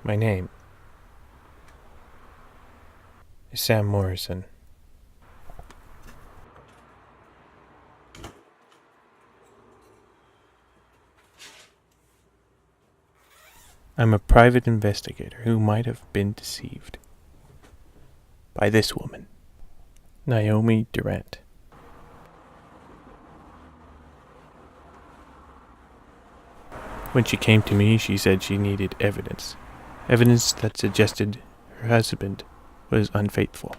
My name is Sam Morrison. I'm a private investigator who might have been deceived by this woman, Naomi Durant. When she came to me, she said she needed evidence. Evidence that suggested her husband was unfaithful.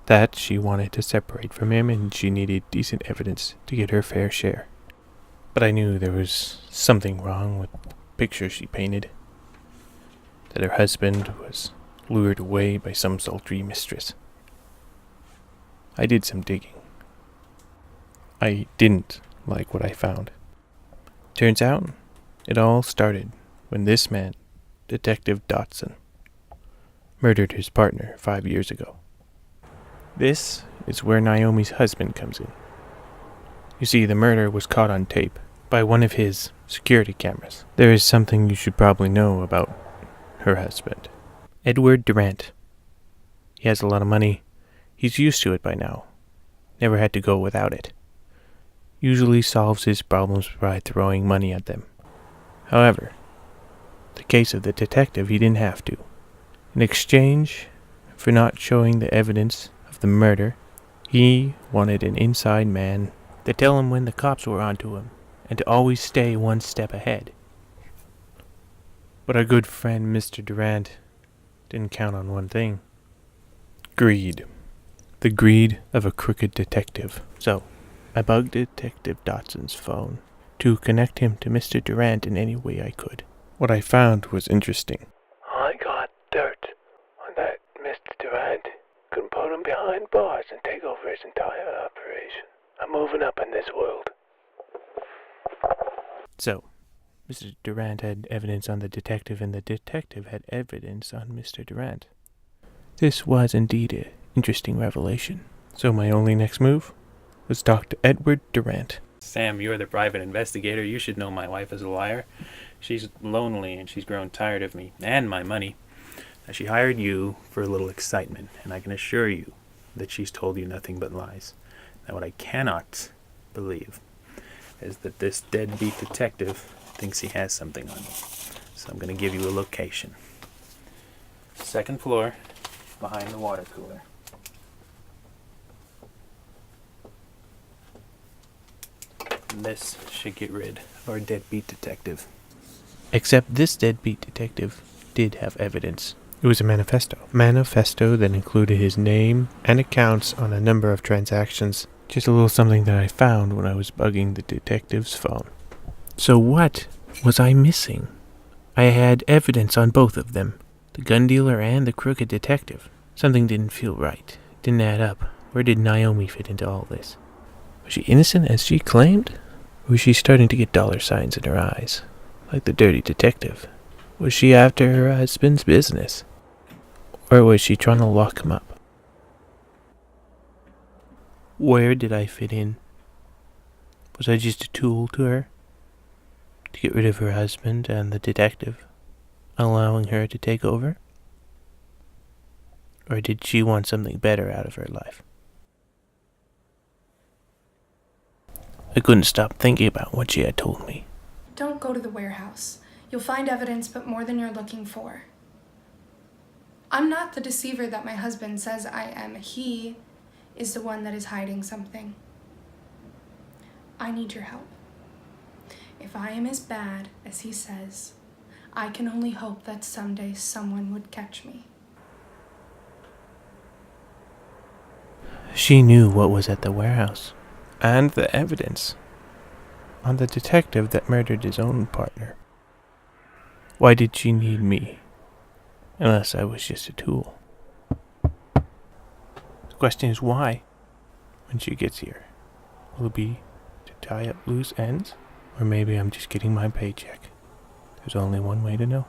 That she wanted to separate from him and she needed decent evidence to get her fair share. But I knew there was something wrong with the picture she painted. That her husband was lured away by some sultry mistress. I did some digging. I didn't like what I found. Turns out, it all started when this man, Detective Dotson, murdered his partner 5 years ago. This is where Naomi's husband comes in. You see, the murder was caught on tape by one of his security cameras. There is something you should probably know about her husband, Edward Durant. He has a lot of money. He's used to it by now. Never had to go without it. Usually solves his problems by throwing money at them. However, the case of the detective, he didn't have to. In exchange for not showing the evidence of the murder, he wanted an inside man to tell him when the cops were onto him and to always stay one step ahead. But our good friend Mr. Durant didn't count on one thing. Greed. The greed of a crooked detective. So, I bugged Detective Dotson's phone to connect him to Mr. Durant in any way I could. What I found was interesting. I got dirt on that Mr. Durant. Can put him behind bars and take over his entire operation. I'm moving up in this world. So, Mr. Durant had evidence on the detective, and the detective had evidence on Mr. Durant. This was indeed an interesting revelation. So my only next move was talk to Edward Durant. Sam, you're the private investigator. You should know my wife is a liar. She's lonely and she's grown tired of me and my money. Now, she hired you for a little excitement, and I can assure you that she's told you nothing but lies. Now, what I cannot believe is that this deadbeat detective thinks he has something on me. So I'm going to give you a location. 2nd floor, behind the water cooler. And this should get rid of our deadbeat detective. Except this deadbeat detective did have evidence. It was a manifesto. Manifesto that included his name and accounts on a number of transactions. Just a little something that I found when I was bugging the detective's phone. So what was I missing? I had evidence on both of them. The gun dealer and the crooked detective. Something didn't feel right. Didn't add up. Where did Naomi fit into all this? Was she innocent as she claimed? Or was she starting to get dollar signs in her eyes? Like the dirty detective. Was she after her husband's business? Or was she trying to lock him up? Where did I fit in? Was I just a tool to her? To get rid of her husband and the detective, allowing her to take over? Or did she want something better out of her life? I couldn't stop thinking about what she had told me. Don't go to the warehouse. You'll find evidence, but more than you're looking for. I'm not the deceiver that my husband says I am. He is the one that is hiding something. I need your help. If I am as bad as he says, I can only hope that someday someone would catch me. She knew what was at the warehouse, and the evidence on the detective that murdered his own partner. Why did she need me, unless I was just a tool? The question is why, when she gets here. Will it be to tie up loose ends? Or maybe I'm just getting my paycheck. There's only one way to know.